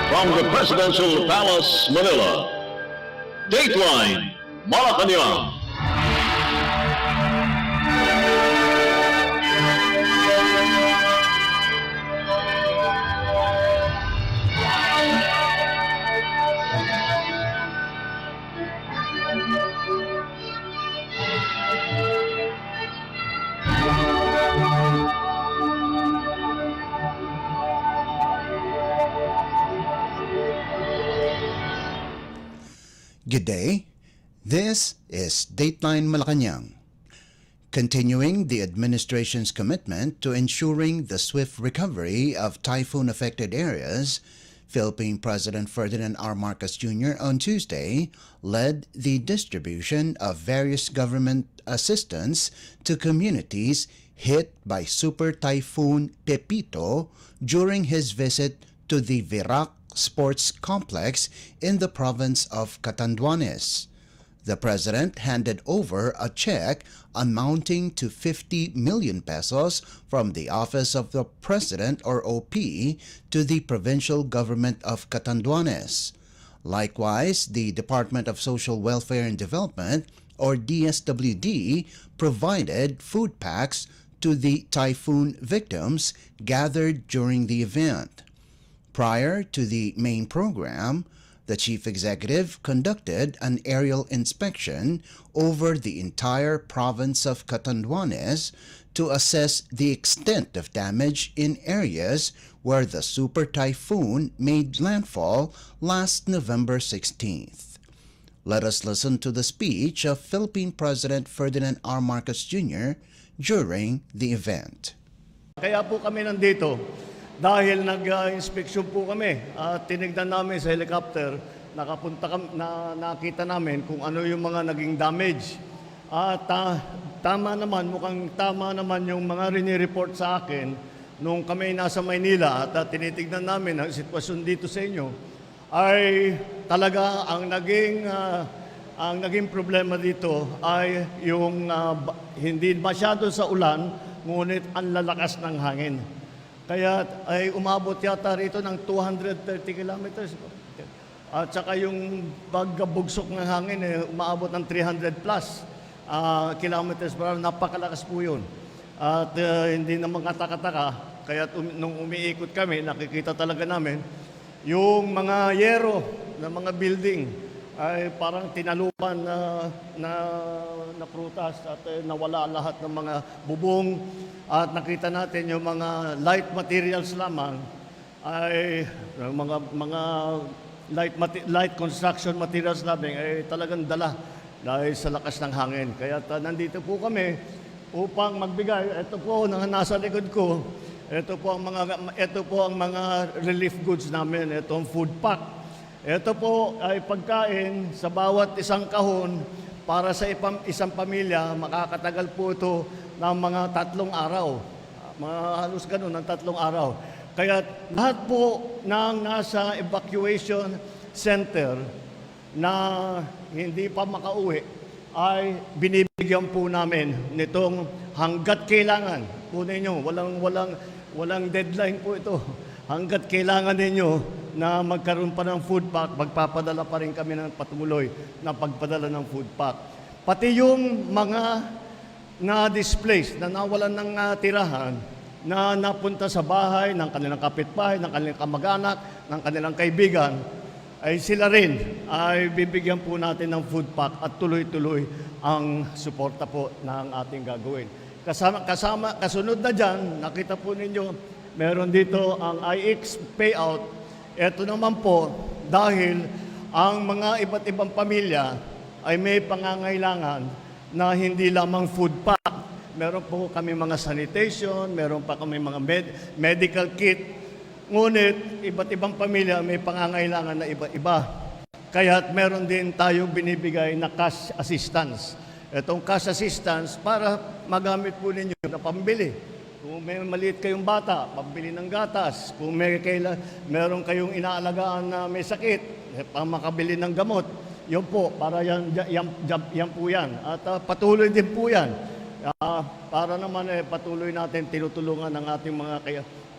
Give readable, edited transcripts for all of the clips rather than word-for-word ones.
From the Presidential Palace, Manila, Dateline Malacañang. Good day. This is Dateline Malacañang. Continuing the administration's commitment to ensuring the swift recovery of typhoon-affected areas, Philippine President Ferdinand R. Marcos Jr. on Tuesday led the distribution of various government assistance to communities hit by Super Typhoon Pepito during his visit to the Virac Sports Complex in the province of Catanduanes. The President handed over a check amounting to 50 million pesos from the Office of the President or OP to the provincial government of Catanduanes. Likewise, the Department of Social Welfare and Development or DSWD provided food packs to the typhoon victims gathered during the event. Prior to the main program, the Chief Executive conducted an aerial inspection over the entire province of Catanduanes to assess the extent of damage in areas where the super typhoon made landfall last November 16th. Let us listen to the speech of Philippine President Ferdinand R. Marcos Jr. during the event. Kaya po kami nandito dahil nag-inspection po kami at tinignan namin sa helicopter, nakita namin kung ano yung mga naging damage. At tama naman, mukhang tama naman yung mga rini-report sa akin nung kami nasa Maynila at tinitignan namin ang sitwasyon dito sa inyo, ay talaga ang naging problema dito ay yung hindi masyado sa ulan, ngunit ang lalakas ng hangin. Kaya ay umabot yata rito ng 230 kilometers. At saka yung pagkabugsok ng hangin, umaabot ng 300 plus kilometers per hour. Napakalakas po yun. At hindi naman kataka-taka. Kaya nung umiikot kami, nakikita talaga namin yung mga yero ng mga building ay parang tinalupan na prutas at nawala lahat ng mga bubong. At nakita natin yung mga light materials lamang ay mga light construction materials lamang ay talagang dala dahil sa lakas ng hangin. Kaya nandito po kami upang magbigay. Ito po nasa likod ko. Ito po ang mga relief goods namin. Ito ang food pack. Ito po ay pagkain sa bawat isang kahon para sa isang pamilya. Makakatagal po ito ng mga 3 araw. Mga halos ganun, ng 3 araw. Kaya lahat po ng nasa evacuation center na hindi pa makauwi ay binibigyan po namin nitong hanggat kailangan po ninyo. Walang deadline po ito. Hanggat kailangan ninyo na magkaroon pa ng food pack, magpapadala pa rin kami ng patuloy na pagpadala ng food pack. Pati yung mga na-displaced, na nawalan ng tirahan, na napunta sa bahay ng kanilang kapitbahay, ng kanilang kamag-anak, ng kanilang kaibigan, ay sila rin ay bibigyan po natin ng food pack at tuloy-tuloy ang suporta po ng ating gagawin. Kasunod na dyan, nakita po ninyo, meron dito ang IX payout. Ito naman po dahil ang mga iba't ibang pamilya ay may pangangailangan na hindi lamang food pack. Meron po kami mga sanitation, meron pa kami mga medical kit. Ngunit iba't ibang pamilya may pangangailangan na iba-iba. Kaya meron din tayong binibigay na cash assistance. Itong cash assistance para magamit po ninyo na pambili. Kung may maliit kayong bata, pambili ng gatas. Kung meron kayong inaalagaan na may sakit, makabili ng gamot. Yun po, para yan po yan. At patuloy din po yan. Para naman patuloy natin tinutulungan ng ating mga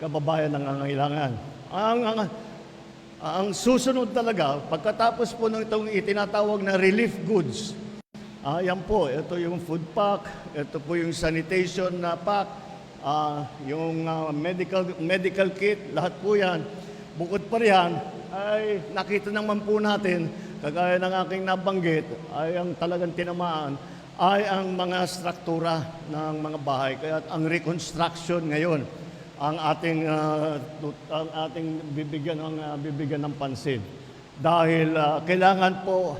kababayan na nangangailangan. Ang susunod talaga, pagkatapos po ng itong itinatawag na relief goods, yan po, ito yung food pack, ito po yung sanitation na pack, yung medical kit, lahat po yan. Bukod pa riyan, ay nakita naman po natin, kagaya ng aking nabanggit, ay ang talagang tinamaan, ay ang mga struktura ng mga bahay. Kaya ang reconstruction ngayon, ang ating bibigyan ng pansin. Dahil kailangan po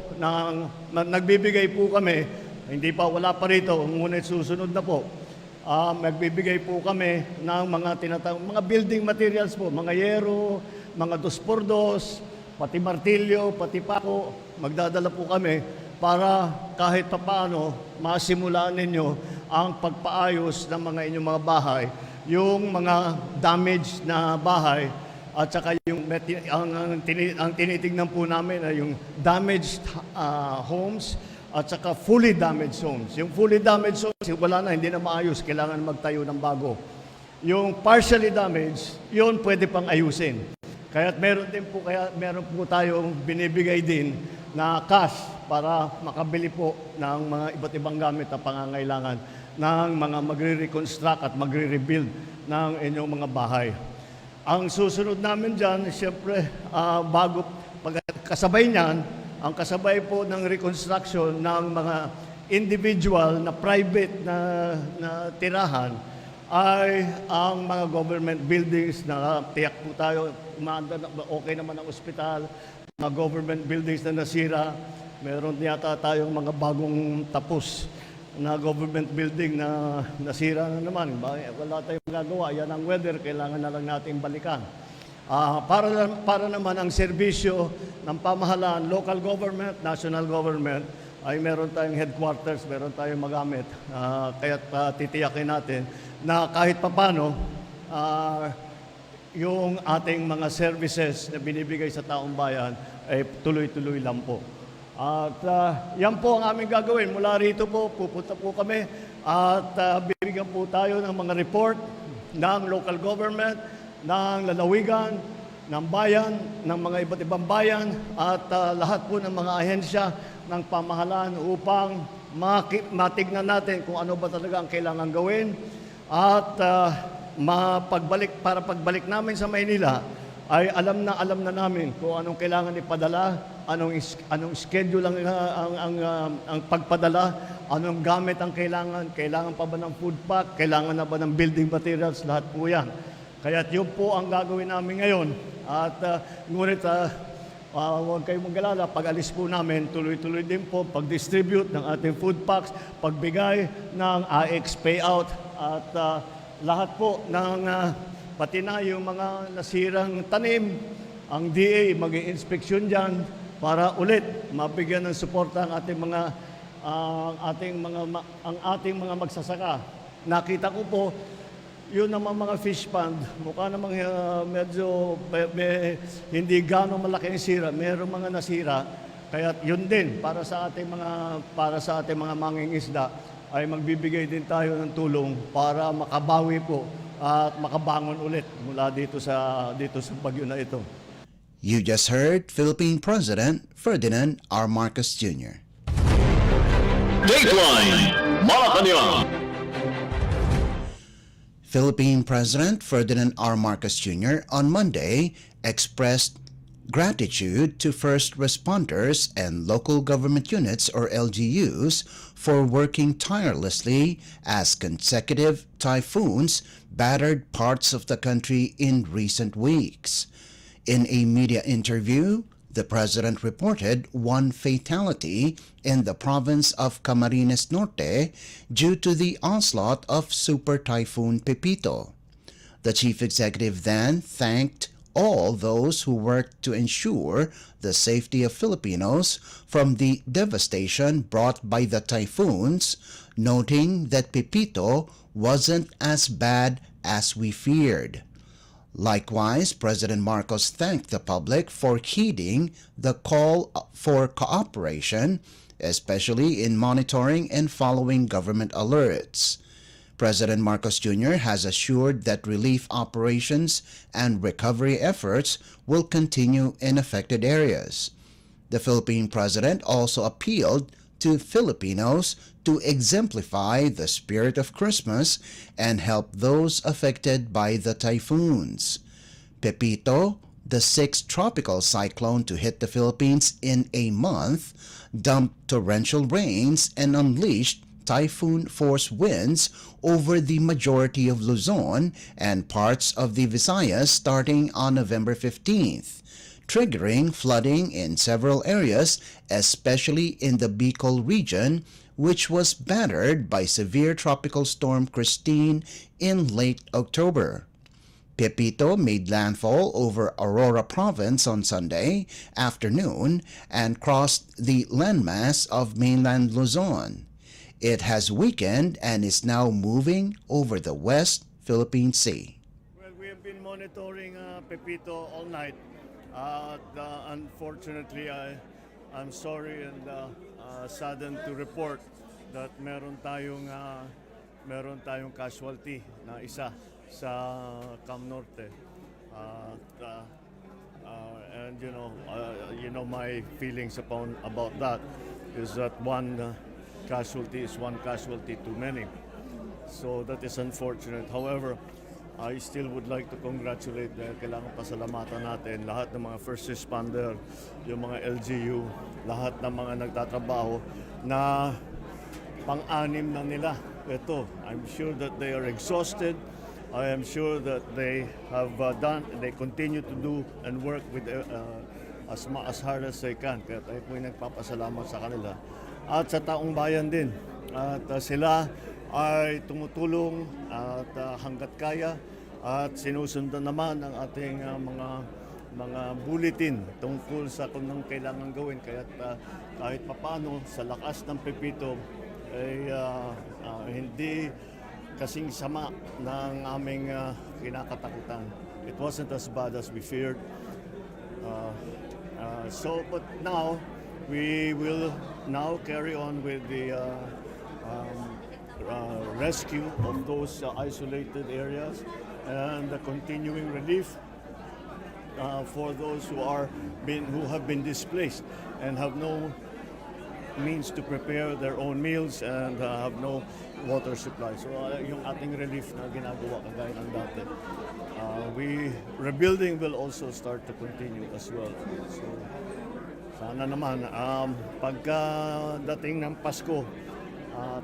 nagbibigay po kami, hindi pa wala pa rito, ngunit susunod na po. Magbibigay po kami ng mga building materials po, mga yero, mga 2x2, pati martilyo, pati pako, magdadala po kami para kahit papaano masimulaan ninyo ang pagpaayos ng mga inyong mga bahay, yung mga damaged na bahay, at saka yung ang tinitingnan po namin ay yung damaged homes at saka fully damaged homes. Yung fully damaged homes, wala na, hindi na maayos, kailangan magtayo ng bago. Yung partially damaged, yun pwede pang ayusin. Meron po tayong binibigay din na cash para makabili po ng mga iba't ibang gamit na pangangailangan ng mga magre-reconstruct at magre-rebuild ng inyong mga bahay. Ang susunod namin dyan, siyempre, kasabay niyan, ang kasabay po ng reconstruction ng mga individual na private na tirahan ay ang mga government buildings na tiyak po tayo, okay naman ang ospital, mga government buildings na nasira. Meron yata tayong mga bagong tapos na government building na nasira na naman. Wala tayong magagawa. Yan ang weather, kailangan na lang natin balikan. Para naman ang serbisyo ng pamahalaan, local government, national government, ay meron tayong headquarters, meron tayong magamit. Kaya't titiyakin natin na kahit papano, yung ating mga services na binibigay sa taong bayan ay tuloy-tuloy lang po. At yan po ang aming gagawin. Mula rito po, pupunta po kami at bibigyan po tayo ng mga report ng local government, ng lalawigan, ng bayan, ng mga iba't ibang bayan at lahat po ng mga ahensya ng pamahalaan upang matignan natin kung ano ba talaga ang kailangan gawin at pagbalik namin sa Maynila ay alam na namin kung anong kailangan ipadala, anong schedule ang pagpadala, anong gamit ang kailangan pa ba ng food pack, kailangan na ba ng building materials, lahat po yan. Kaya yun po ang gagawin namin ngayon. At ngunit huwag kayong mag-alala, pag alis po namin, tuloy-tuloy din po pag-distribute ng ating food packs, pagbigay ng AX payout at lahat po ng pati na yung mga nasirang tanim, ang DA mag-i-inspeksyon dyan para ulit mabigyan ng suporta ang ating mga magsasaka. Nakita ko po, yun naman mga fish pond, mukha namang medyo hindi gano'ng malaki ang sira, mayroong mga nasira. Kaya yun din para sa ating mga mangingisda ay magbibigay din tayo ng tulong para makabawi po at makabangon ulit mula dito sa bagyo na ito. You just heard Philippine President Ferdinand R. Marcos Jr. Dateline Malacañang. Philippine President Ferdinand R. Marcos Jr. on Monday expressed gratitude to first responders and local government units or LGUs for working tirelessly as consecutive typhoons battered parts of the country in recent weeks. In a media interview, the president reported one fatality in the province of Camarines Norte due to the onslaught of Super Typhoon Pepito. The chief executive then thanked all those who worked to ensure the safety of Filipinos from the devastation brought by the typhoons, noting that Pepito wasn't as bad as we feared. Likewise, President Marcos thanked the public for heeding the call for cooperation, especially in monitoring and following government alerts. President Marcos Jr. has assured that relief operations and recovery efforts will continue in affected areas. The Philippine president also appealed to Filipinos to exemplify the spirit of Christmas and help those affected by the typhoons. Pepito, the sixth tropical cyclone to hit the Philippines in a month, dumped torrential rains and unleashed typhoon-force winds over the majority of Luzon and parts of the Visayas starting on November 15th, triggering flooding in several areas, especially in the Bicol region, which was battered by severe tropical storm Christine in late October. Pepito made landfall over Aurora Province on Sunday afternoon and crossed the landmass of mainland Luzon. It has weakened and is now moving over the West Philippine Sea. Well, we have been monitoring Pepito all night. Unfortunately, I'm sorry and saddened to report that meron tayong casualty na isa sa Cam Norte. And you know my feelings about that is that one casualty is one casualty too many. So that is unfortunate. However, I still would like to congratulate, kailangan pasalamatan natin lahat ng mga first responder, yung mga LGU, lahat ng mga nagtatrabaho na pang-anim na nila. Ito, I'm sure that they are exhausted. I am sure that they have they continue to do and work with as hard as they can. Kaya tayo po yung nagpapasalamat sa kanila. At sa taong bayan din. At sila ay tumutulong at hanggat kaya at sinusundan naman ang ating mga bulletin tungkol sa kung anong kailangan gawin. Kaya kahit papano sa lakas ng Pepito ay hindi kasing sama ng aming kinakatakutan. It wasn't as bad as we feared. But now we will now carry on with the rescue of those isolated areas and the continuing relief for those who have been displaced and have no means to prepare their own meals and have no water supply. So yung ating relief na ginagawa kagaya ng dati. Rebuilding will also start to continue as well. So sana naman pagkadating ng Pasko,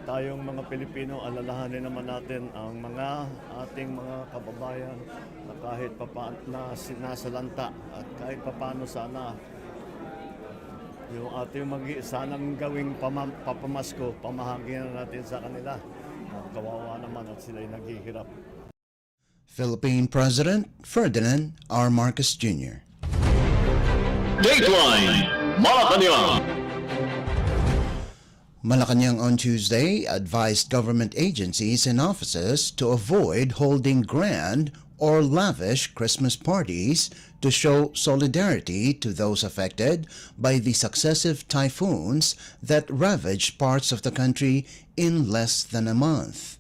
tayong mga Pilipino, alalahanin naman natin ang mga ating mga kababayan na kahit na sinasalanta at kahit papaano sana yung ating sanang gawing papamasko, pamahagyan natin sa kanila. Kawawa naman at sila'y naghihirap. Philippine President Ferdinand R. Marcos Jr. Dateline Malacañang. Malacañang on Tuesday advised government agencies and offices to avoid holding grand or lavish Christmas parties to show solidarity to those affected by the successive typhoons that ravaged parts of the country in less than a month.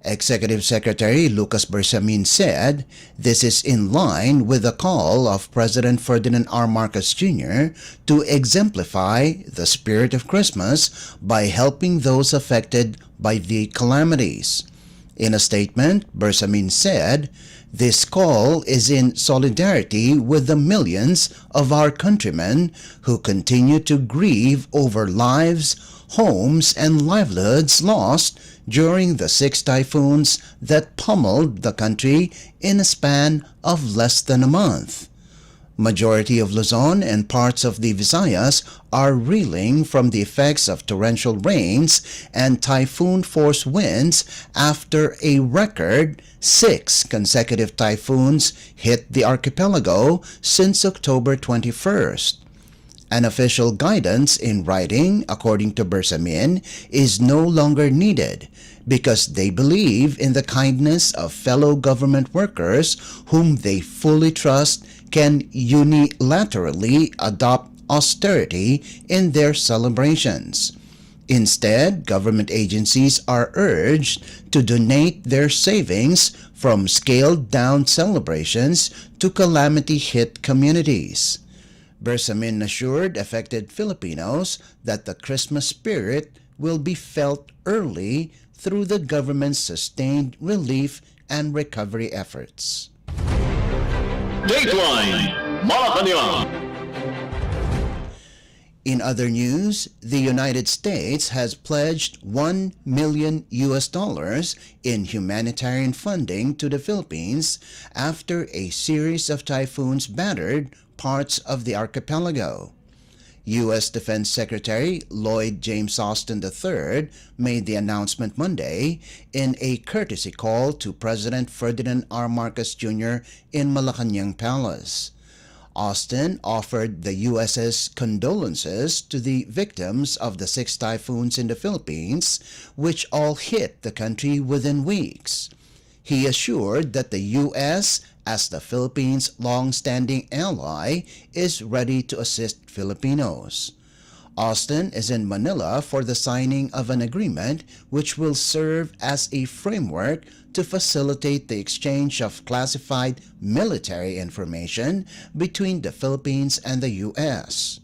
Executive Secretary Lucas Bersamin said this is in line with the call of President Ferdinand R. Marcos Jr. to exemplify the spirit of Christmas by helping those affected by the calamities. In a statement, Bersamin said, "This call is in solidarity with the millions of our countrymen who continue to grieve over lives, homes, and livelihoods lost during the 6 typhoons that pummeled the country in a span of less than a month. Majority of Luzon and parts of the Visayas are reeling from the effects of torrential rains and typhoon-force winds after a record 6 consecutive typhoons hit the archipelago since October 21st. An official guidance in writing, according to Bersamin, is no longer needed because they believe in the kindness of fellow government workers whom they fully trust can unilaterally adopt austerity in their celebrations. Instead, government agencies are urged to donate their savings from scaled-down celebrations to calamity-hit communities. Bersamin assured affected Filipinos that the Christmas spirit will be felt early through the government's sustained relief and recovery efforts. Dateline Malacañang. In other news, the United States has pledged $1 million in humanitarian funding to the Philippines after a series of typhoons battered parts of the archipelago. U.S. Defense Secretary Lloyd James Austin III made the announcement Monday in a courtesy call to President Ferdinand R. Marcos Jr. in Malacañang Palace. Austin offered the U.S.'s condolences to the victims of the 6 typhoons in the Philippines, which all hit the country within weeks. He assured that the U.S., as the Philippines' long-standing ally, is ready to assist Filipinos. Austin is in Manila for the signing of an agreement which will serve as a framework to facilitate the exchange of classified military information between the Philippines and the U.S.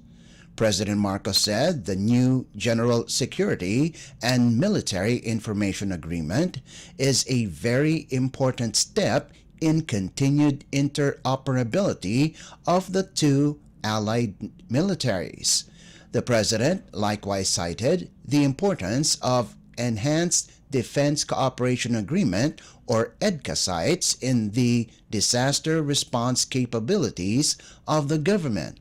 President Marcos said the new General Security and Military Information Agreement is a very important step in continued interoperability of the two allied militaries. The President likewise cited the importance of Enhanced Defense Cooperation Agreement or EDCA sites in the disaster response capabilities of the government,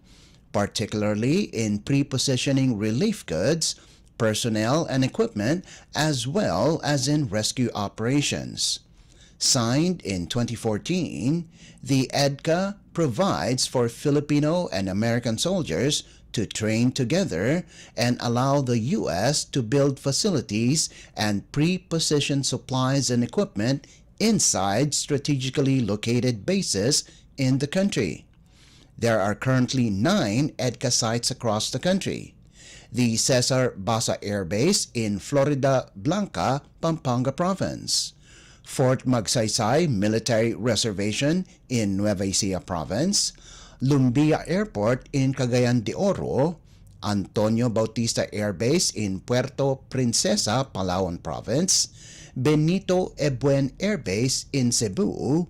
particularly in pre-positioning relief goods, personnel and equipment, as well as in rescue operations. Signed in 2014, the EDCA provides for Filipino and American soldiers to train together and allow the U.S. to build facilities and pre-position supplies and equipment inside strategically located bases in the country. There are currently 9 EDCA sites across the country. The Cesar Basa Air Base in Florida Blanca, Pampanga Province, Fort Magsaysay Military Reservation in Nueva Ecija Province, Lumbia Airport in Cagayan de Oro, Antonio Bautista Air Base in Puerto Princesa, Palawan Province, Benito Ebuen Air Base in Cebu,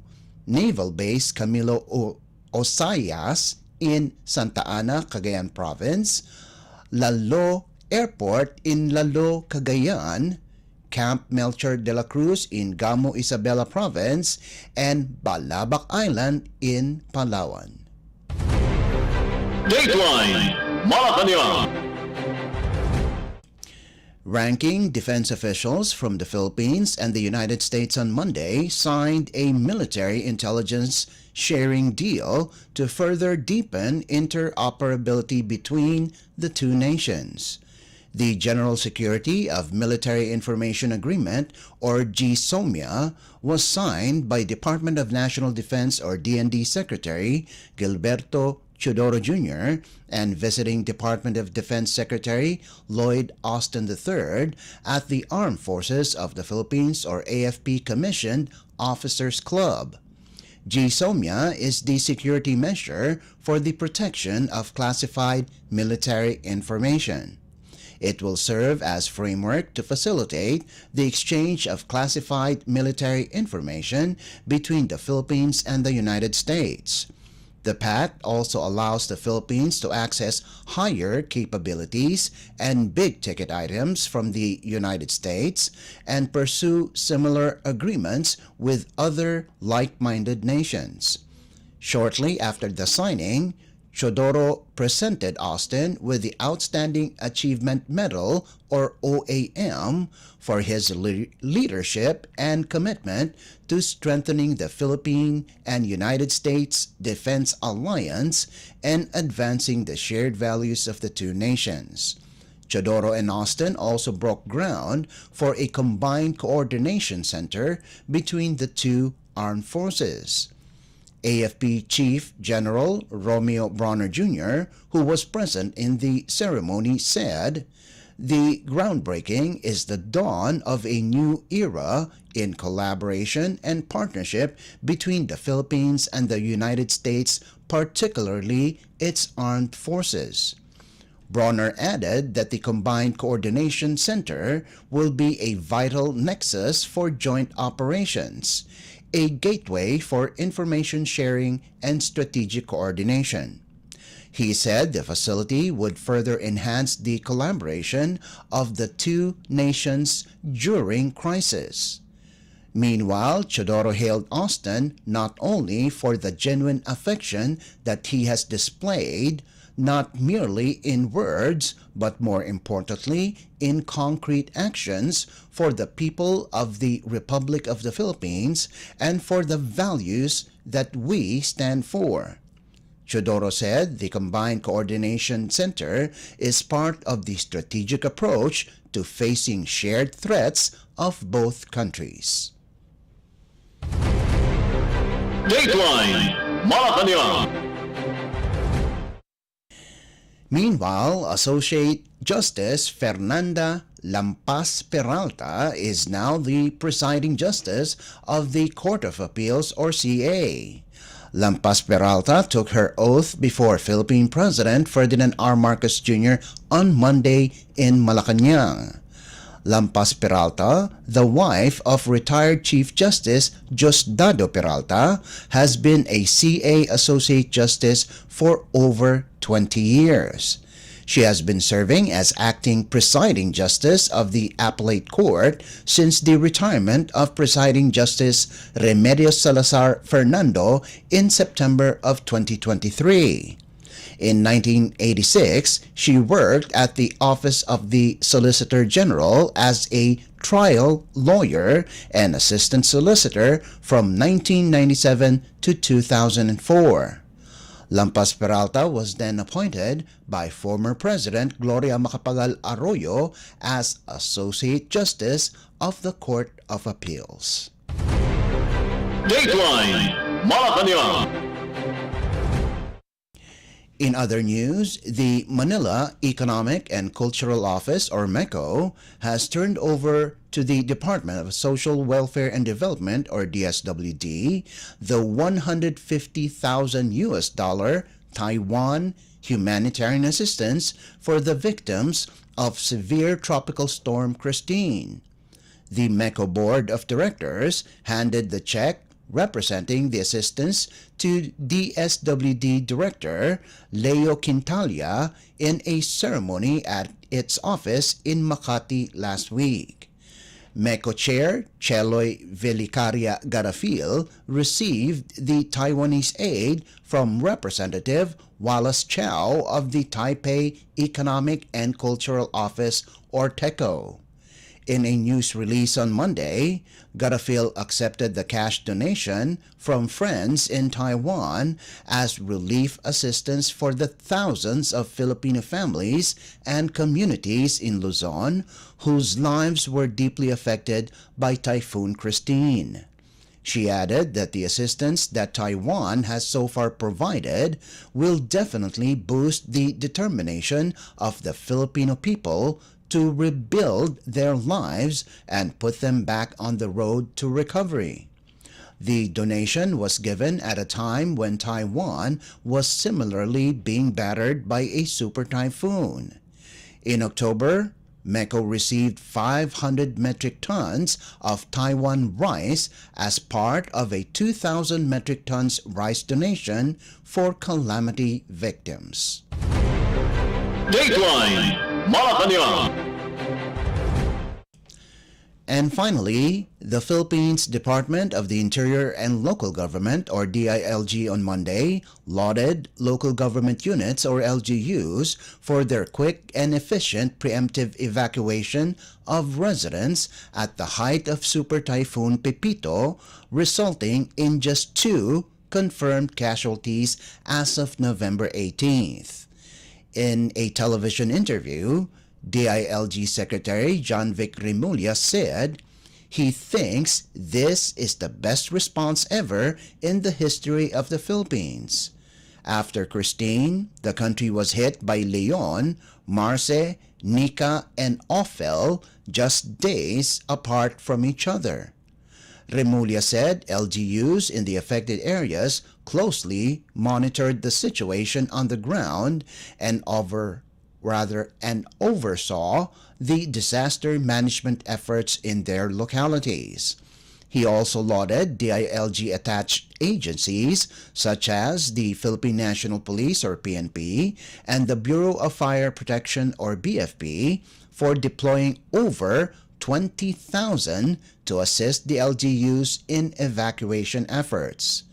Naval Base Camilo Osayas in Santa Ana, Cagayan Province, Lalo Airport in Lalo, Cagayan, Camp Melchor de la Cruz in Gamo Isabela Province, and Balabac Island in Palawan. Dateline Malacañang. Ranking defense officials from the Philippines and the United States on Monday signed a military intelligence sharing deal to further deepen interoperability between the two nations. The General Security of Military Information Agreement, or GSOMIA, was signed by Department of National Defense or DND Secretary Gilberto Teodoro Jr. and visiting Department of Defense Secretary Lloyd Austin III at the Armed Forces of the Philippines or AFP Commissioned Officers Club. GSOMIA is the security measure for the protection of classified military information. It will serve as framework to facilitate the exchange of classified military information between the Philippines and the United States. The pact also allows the Philippines to access higher capabilities and big-ticket items from the United States and pursue similar agreements with other like-minded nations. Shortly after the signing, Teodoro presented Austin with the Outstanding Achievement Medal, or OAM, for his leadership and commitment to strengthening the Philippine and United States Defense Alliance and advancing the shared values of the two nations. Teodoro and Austin also broke ground for a combined coordination center between the two armed forces. AFP Chief General Romeo Bronner Jr., who was present in the ceremony, said, The groundbreaking is the dawn of a new era in collaboration and partnership between the Philippines and the United States, particularly its armed forces. Bronner added that the Combined Coordination Center will be a vital nexus for joint operations, a gateway for information sharing and strategic coordination. He said the facility would further enhance the collaboration of the two nations during crisis. Meanwhile, Chodoro hailed Austin not only for the genuine affection that he has displayed, not merely in words, but more importantly, in concrete actions for the people of the Republic of the Philippines and for the values that we stand for. Chodoro said the Combined Coordination Center is part of the strategic approach to facing shared threats of both countries. Dateline Malacañang. Meanwhile, Associate Justice Fernanda Lampas Peralta is now the presiding justice of the Court of Appeals, or CA. Lampas Peralta took her oath before Philippine President Ferdinand R. Marcos Jr. on Monday in Malacañang. Lampas Peralta, the wife of retired Chief Justice Diosdado Peralta, has been a CA Associate Justice for over 20 years. She has been serving as acting presiding justice of the Appellate Court since the retirement of Presiding Justice Remedios Salazar Fernando in September of 2023. In 1986, she worked at the Office of the Solicitor General as a trial lawyer and assistant solicitor from 1997 to 2004. Lampas Peralta was then appointed by former President Gloria Macapagal Arroyo as Associate Justice of the Court of Appeals. Dateline Malacañang. In other news, the Manila Economic and Cultural Office, or MECO, has turned over to the Department of Social Welfare and Development, or DSWD, the $150,000 Taiwan humanitarian assistance for the victims of severe tropical storm Christine. The MECO Board of Directors handed the check representing the assistance to DSWD Director Leo Quintalia in a ceremony at its office in Makati last week. MECO Chair Cheloy Velicaria Garafil received the Taiwanese aid from Representative Wallace Chow of the Taipei Economic and Cultural Office, or TECO. In a news release on Monday, Garafil accepted the cash donation from friends in Taiwan as relief assistance for the thousands of Filipino families and communities in Luzon whose lives were deeply affected by Typhoon Christine. She added that the assistance that Taiwan has so far provided will definitely boost the determination of the Filipino people to rebuild their lives and put them back on the road to recovery. The donation was given at a time when Taiwan was similarly being battered by a super typhoon. In October, MECO received 500 metric tons of Taiwan rice as part of a 2,000 metric tons rice donation for calamity victims. Dateline Malacañang. And finally, the Philippines Department of the Interior and Local Government, or DILG, on Monday lauded local government units, or LGUs, for their quick and efficient preemptive evacuation of residents at the height of Super Typhoon Pepito, resulting in just 2 confirmed casualties as of November 18th. In a television interview, DILG Secretary John Vic Remulla said he thinks this is the best response ever in the history of the Philippines. After Christine, the country was hit by Leon, Marce, Nika, and Ophel just days apart from each other. Remulla said LGUs in the affected areas closely monitored the situation on the ground and oversaw the disaster management efforts in their localities. He also lauded DILG-attached agencies such as the Philippine National Police or PNP and the Bureau of Fire Protection or BFP for deploying over 20,000 to assist the LGUs in evacuation efforts.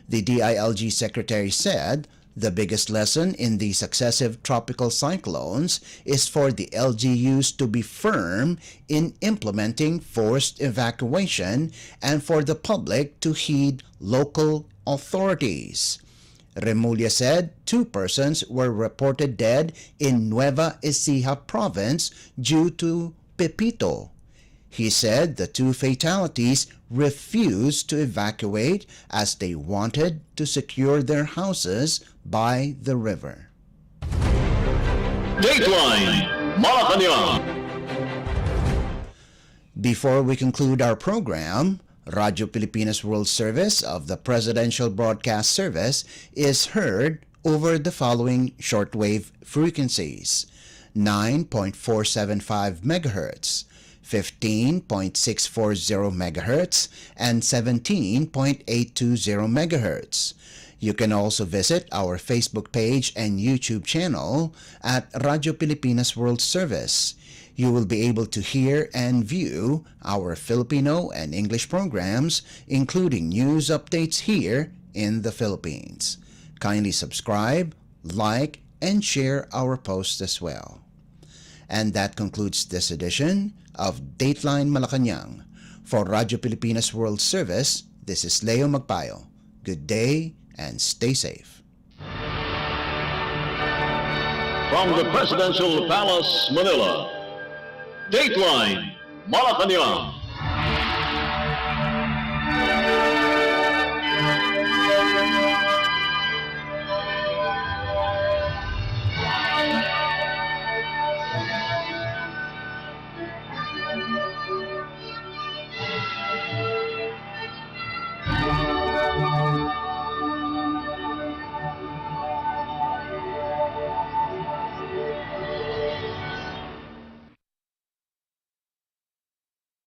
The DILG secretary said the biggest lesson in the successive tropical cyclones is for the LGUs to be firm in implementing forced evacuation and for the public to heed local authorities. Remulla said 2 persons were reported dead in Nueva Ecija province due to Pepito. He said the 2 fatalities refused to evacuate as they wanted to secure their houses by the river. Dateline Malacañang. Before we conclude our program, Radyo Pilipinas World Service of the Presidential Broadcast Service is heard over the following shortwave frequencies: 9.475 MHz, 15.640 MHz, and 17.820 MHz. You can also visit our Facebook page and YouTube channel at Radyo Pilipinas World Service. You will be able to hear and view our Filipino and English programs, including news updates here in the Philippines. Kindly subscribe, like, and share our posts as well. And that concludes this edition of Dateline Malacañang. For Radyo Pilipinas World Service, this is Leo Magpayo. Good day and stay safe. From the Presidential Palace, Manila, Dateline Malacañang.